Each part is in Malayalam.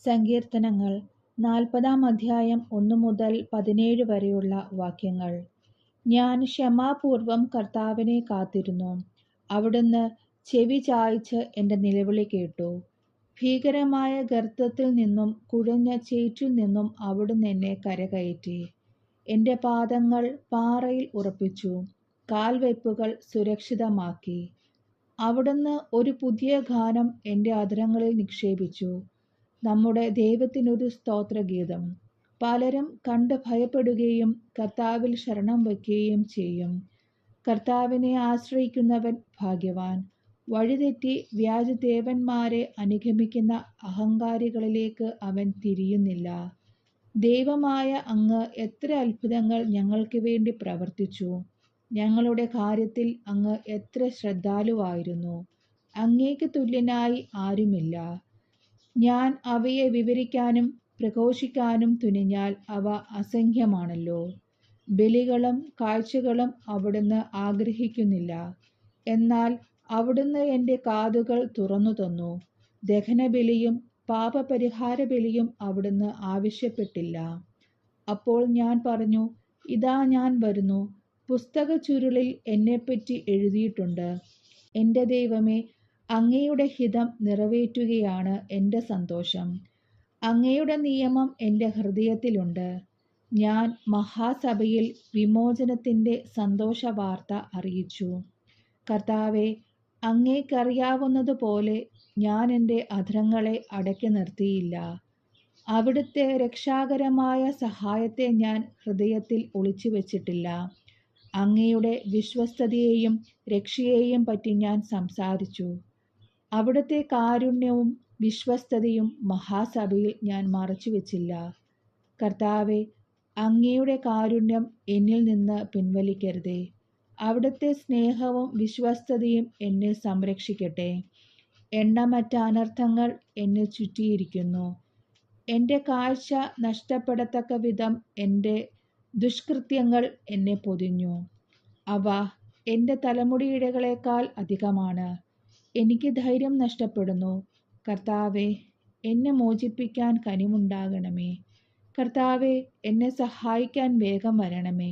സങ്കീർത്തനങ്ങൾ 40-ാം അധ്യായം 1 മുതൽ 17 വരെയുള്ള വാക്യങ്ങൾ. ഞാൻ ക്ഷമാപൂർവം കർത്താവിനെ കാത്തിരുന്നു. അവിടുന്ന് ചെവി ചായ്ച്ച് എൻ്റെ നിലവിളി കേട്ടു. ഭീകരമായ ഗർത്തത്തിൽ നിന്നും കുഴഞ്ഞ ചേറ്റിൽ നിന്നും അവിടുന്ന് എന്നെ കരകയറ്റി. എൻ്റെ പാദങ്ങൾ പാറയിൽ ഉറപ്പിച്ചു, കാൽവയ്പുകൾ സുരക്ഷിതമാക്കി. അവിടുന്ന് ഒരു പുതിയ ഗാനം എൻ്റെ അധരങ്ങളിൽ നിക്ഷേപിച്ചു, നമ്മുടെ ദൈവത്തിനൊരു സ്തോത്രഗീതം. പലരും കണ്ട് ഭയപ്പെടുകയും കർത്താവിൽ ശരണം വയ്ക്കുകയും ചെയ്യും. കർത്താവിനെ ആശ്രയിക്കുന്നവൻ ഭാഗ്യവാൻ. വഴിതെറ്റി വ്യാജദേവന്മാരെ അനുഗമിക്കുന്ന അഹങ്കാരികളിലേക്ക് അവൻ തിരിയുന്നില്ല. ദൈവമായ അങ്ങ് എത്ര അത്ഭുതങ്ങൾ ഞങ്ങൾക്ക് വേണ്ടി പ്രവർത്തിച്ചു. ഞങ്ങളുടെ കാര്യത്തിൽ അങ്ങ് എത്ര ശ്രദ്ധാലുവായിരുന്നു. അങ്ങേക്ക് തുല്യനായി ആരുമില്ല. ഞാൻ അവയെ വിവരിക്കാനും പ്രഘോഷിക്കാനും തുനിഞ്ഞാൽ അവ അസംഖ്യമാണല്ലോ. ബലികളും കാഴ്ചകളും അവിടുന്ന് ആഗ്രഹിക്കുന്നില്ല. എന്നാൽ അവിടുന്ന് എൻ്റെ കാതുകൾ തുറന്നു തന്നു. ദഹനബലിയും പാപപരിഹാര ബലിയും അവിടുന്ന് ആവശ്യപ്പെട്ടില്ല. അപ്പോൾ ഞാൻ പറഞ്ഞു, ഇതാ ഞാൻ വരുന്നു. പുസ്തക ചുരുളിൽ എന്നെപ്പറ്റി എഴുതിയിട്ടുണ്ട്. എൻ്റെ ദൈവമേ, അങ്ങയുടെ ഹിതം നിറവേറ്റുകയാണ് എൻ്റെ സന്തോഷം. അങ്ങയുടെ നിയമം എൻ്റെ ഹൃദയത്തിലുണ്ട്. ഞാൻ മഹാസഭയിൽ വിമോചനത്തിൻ്റെ സന്തോഷവാർത്ത അറിയിച്ചു. കർത്താവേ, അങ്ങേക്കറിയാവുന്നതുപോലെ ഞാൻ എൻ്റെ അധരങ്ങളെ അടക്കി നിർത്തിയില്ല. അവിടുത്തെ രക്ഷാകരമായ സഹായത്തെ ഞാൻ ഹൃദയത്തിൽ ഒളിച്ചു വച്ചിട്ടില്ല. അങ്ങയുടെ വിശ്വസ്തതയെയും രക്ഷയെയും പറ്റി ഞാൻ സംസാരിച്ചു. അവിടുത്തെ കാരുണ്യവും വിശ്വസ്തതയും മഹാസഭയിൽ ഞാൻ മറച്ചു വച്ചില്ല. കർത്താവെ, അങ്ങയുടെ കാരുണ്യം എന്നിൽ നിന്ന് പിൻവലിക്കരുതേ. അവിടുത്തെ സ്നേഹവും വിശ്വസ്തതയും എന്നെ സംരക്ഷിക്കട്ടെ. എണ്ണമറ്റ അനർത്ഥങ്ങൾ എന്നെ ചുറ്റിയിരിക്കുന്നു. എൻ്റെ കാഴ്ച നഷ്ടപ്പെടത്തക്ക വിധം എൻ്റെ ദുഷ്കൃത്യങ്ങൾ എന്നെ പൊതിഞ്ഞു. അവ എൻ്റെ തലമുടിയിഴകളേക്കാൾ അധികമാണ്. എനിക്ക് ധൈര്യം നഷ്ടപ്പെടുന്നു. കർത്താവെ, എന്നെ മോചിപ്പിക്കാൻ കനിവുണ്ടാകണമേ. കർത്താവെ, എന്നെ സഹായിക്കാൻ വേഗം വരണമേ.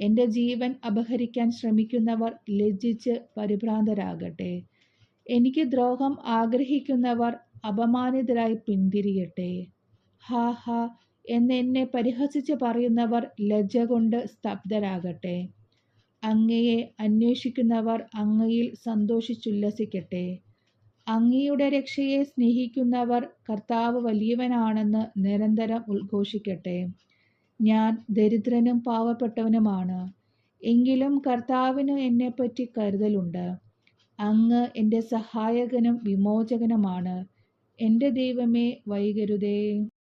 എൻ്റെ ജീവൻ അപഹരിക്കാൻ ശ്രമിക്കുന്നവർ ലജ്ജിച്ച് പരിഭ്രാന്തരാകട്ടെ. എനിക്ക് ദ്രോഹം ആഗ്രഹിക്കുന്നവർ അപമാനിതരായി പിന്തിരിയട്ടെ. ഹാ ഹാ എന്നെ പരിഹസിച്ച് പറയുന്നവർ ലജ്ജ കൊണ്ട് സ്തബ്ധരാകട്ടെ. അങ്ങയെ അന്വേഷിക്കുന്നവർ അങ്ങയിൽ സന്തോഷിച്ചുല്ലസിക്കട്ടെ. അങ്ങയുടെ രക്ഷയെ സ്നേഹിക്കുന്നവർ കർത്താവ് വലിയവനാണെന്ന് നിരന്തരം ഉദ്ഘോഷിക്കട്ടെ. ഞാൻ ദരിദ്രനും പാവപ്പെട്ടവനുമാണ്, എങ്കിലും കർത്താവിന് എന്നെപ്പറ്റി കരുതലുണ്ട്. അങ്ങ് എൻ്റെ സഹായകനും വിമോചകനുമാണ്. എൻ്റെ ദൈവമേ, വൈകരുതേ.